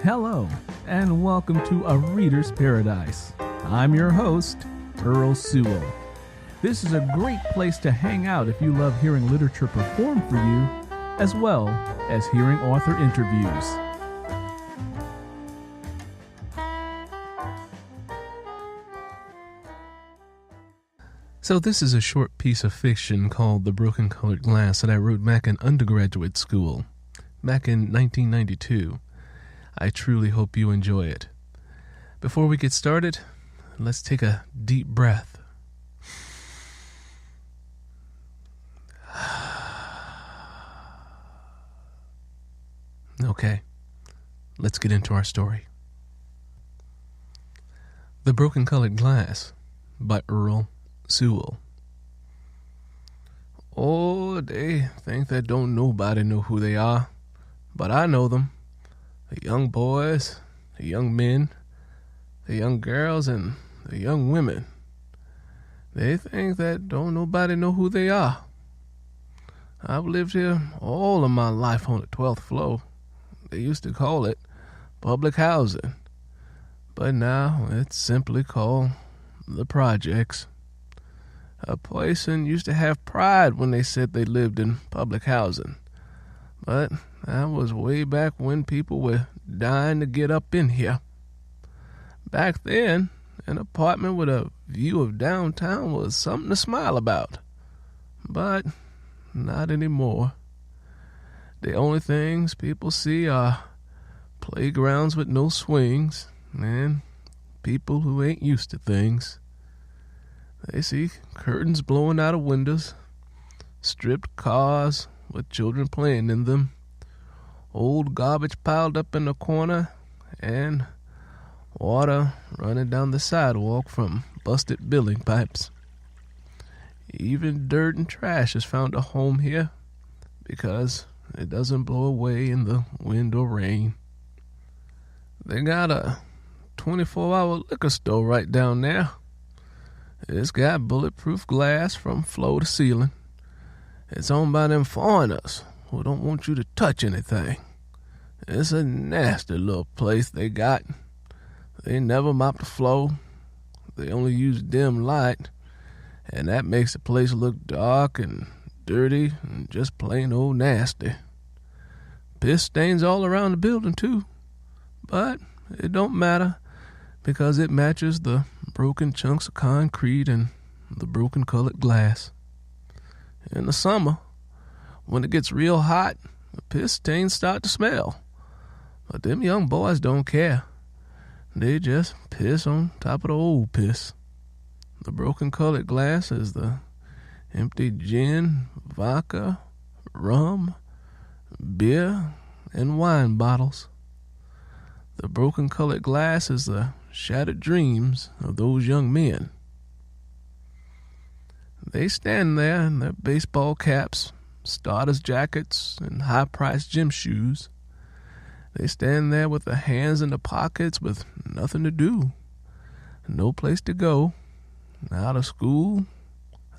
Hello, and welcome to A Reader's Paradise. I'm your host, Earl Sewell. This is a great place to hang out if you love hearing literature performed for you, as well as hearing author interviews. So this is a short piece of fiction called The Broken Colored Glass that I wrote back in undergraduate school, back in 1992. I truly hope you enjoy it. Before we get started, let's take a deep breath. Okay, let's get into our story. The Broken Colored Glass by Earl Sewell. Oh, they think that don't nobody know who they are, but I know them. The young boys, the young men, the young girls, and the young women. They think that don't nobody know who they are. I've lived here all of my life on the 12th floor. They used to call it public housing, but now it's simply called the projects. A person used to have pride when they said they lived in public housing, but that was way back when people were dying to get up in here. Back then, an apartment with a view of downtown was something to smile about, but not anymore. The only things people see are playgrounds with no swings and people who ain't used to things. They see curtains blowing out of windows, stripped cars with children playing in them, old garbage piled up in the corner, and water running down the sidewalk from busted building pipes. Even dirt and trash has found a home here because it doesn't blow away in the wind or rain. They got a 24-hour liquor store right down there. It's got bulletproof glass from floor to ceiling. It's owned by them foreigners who don't want you to touch anything. It's a nasty little place they got. They never mop the floor. They only use dim light, and that makes the place look dark and dirty and just plain old nasty. Piss stains all around the building too, but it don't matter because it matches the broken chunks of concrete and the broken colored glass. In the summer, when it gets real hot, the piss stains start to smell. But them young boys don't care. They just piss on top of the old piss. The broken colored glass is the empty gin, vodka, rum, beer, and wine bottles. The broken colored glass is the shattered dreams of those young men. They stand there in their baseball caps, starters jackets, and high-priced gym shoes. They stand there with their hands in their pockets with nothing to do, no place to go, out of school,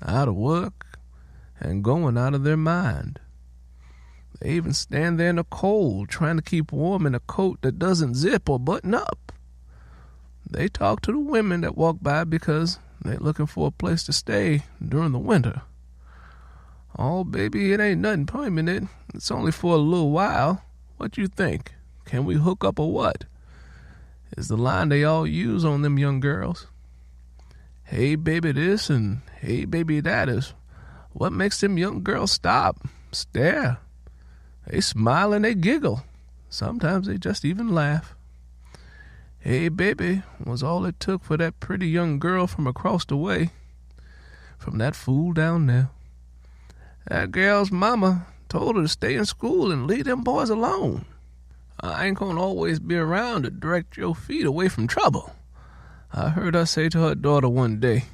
out of work, and going out of their mind. They even stand there in the cold trying to keep warm in a coat that doesn't zip or button up. They talk to the women that walk by because they're looking for a place to stay during the winter. Oh, baby, it ain't nothing permanent. It's only for a little while. What you think? Can we hook up or what? Is the line they all use on them young girls. Hey, baby, this and hey, baby, that is what makes them young girls stop, stare. They smile and they giggle. Sometimes they just even laugh. Hey, baby was all it took for that pretty young girl from across the way, from that fool down there. That girl's mama told her to stay in school and leave them boys alone. I ain't gonna always be around to direct your feet away from trouble, I heard her say to her daughter one day.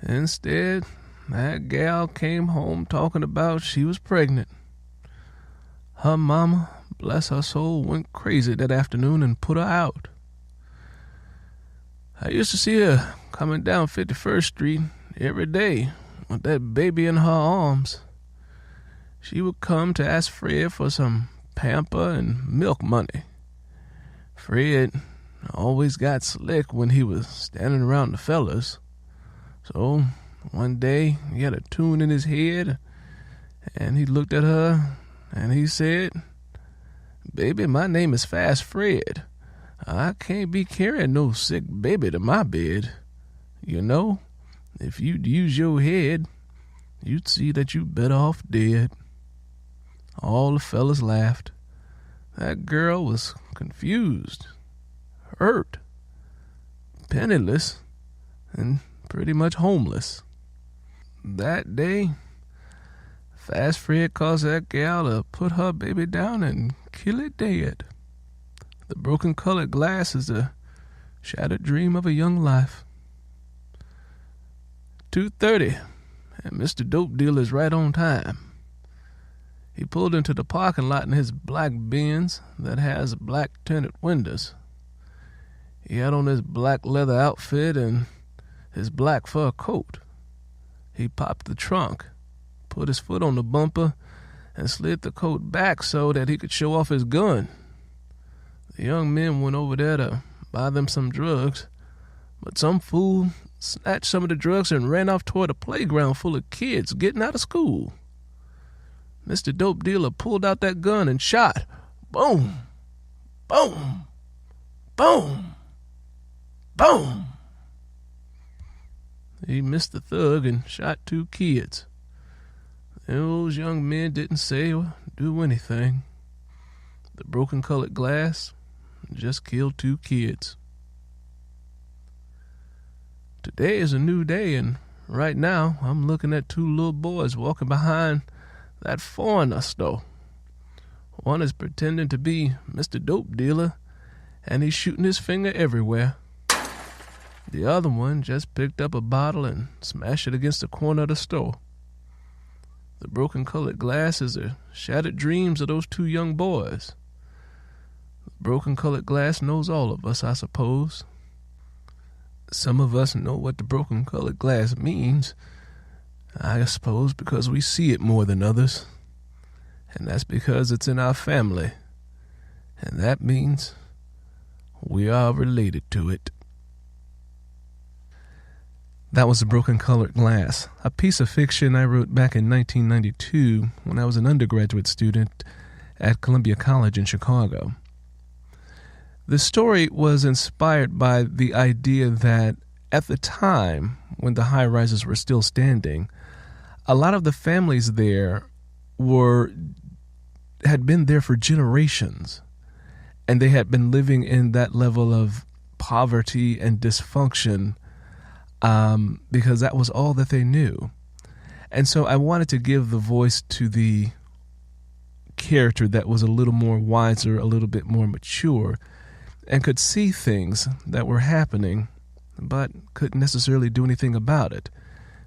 Instead, that gal came home talking about she was pregnant. Her mama, bless her soul, went crazy that afternoon and put her out. I used to see her coming down 51st Street every day with that baby in her arms. She would come to ask Fred for some pamper and milk money, Fred always got slick when he was standing around the fellas. So one day he had a tune in his head, and he looked at her and he said, "Baby, my name is Fast Fred. I can't be carrying no sick baby to my bed. You know, if you'd use your head, you'd see that you better off dead." All the fellas laughed. That girl was confused, hurt, penniless, and pretty much homeless. That day, Fast Fred caused that gal to put her baby down and kill it dead. The broken colored glass is the shattered dream of a young life. 2:30, and Mr. Dope Dealer is right on time. He pulled into the parking lot in his black Benz that has black tinted windows. He had on his black leather outfit and his black fur coat. He popped the trunk, put his foot on the bumper, and slid the coat back so that he could show off his gun. The young men went over there to buy them some drugs, but some fool snatched some of the drugs and ran off toward a playground full of kids getting out of school. Mr. Dope Dealer pulled out that gun and shot. Boom! Boom! Boom! Boom! He missed the thug and shot 2 kids. Those young men didn't say or do anything. The broken colored glass just killed 2 kids. Today is a new day, and right now I'm looking at 2 little boys walking behind that foreigner store. One is pretending to be Mr. Dope Dealer, and he's shooting his finger everywhere. The other one just picked up a bottle and smashed it against the corner of the store. The broken colored glass is the shattered dreams of those 2 young boys. The broken colored glass knows all of us, I suppose. Some of us know what the broken colored glass means, I suppose because we see it more than others. And that's because it's in our family. And that means we are related to it. That was The Broken Colored Glass, a piece of fiction I wrote back in 1992 when I was an undergraduate student at Columbia College in Chicago. The story was inspired by the idea that at the time when the high-rises were still standing, a lot of the families there had been there for generations, and they had been living in that level of poverty and dysfunction because that was all that they knew. And so I wanted to give the voice to the character that was a little more wiser, a little bit more mature, and could see things that were happening, but couldn't necessarily do anything about it,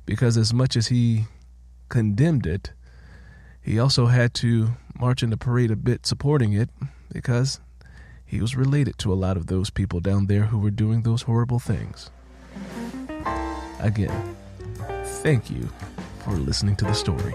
because as much as he condemned it, he also had to march in the parade a bit supporting it, because he was related to a lot of those people down there who were doing those horrible things. Again, thank you for listening to the story.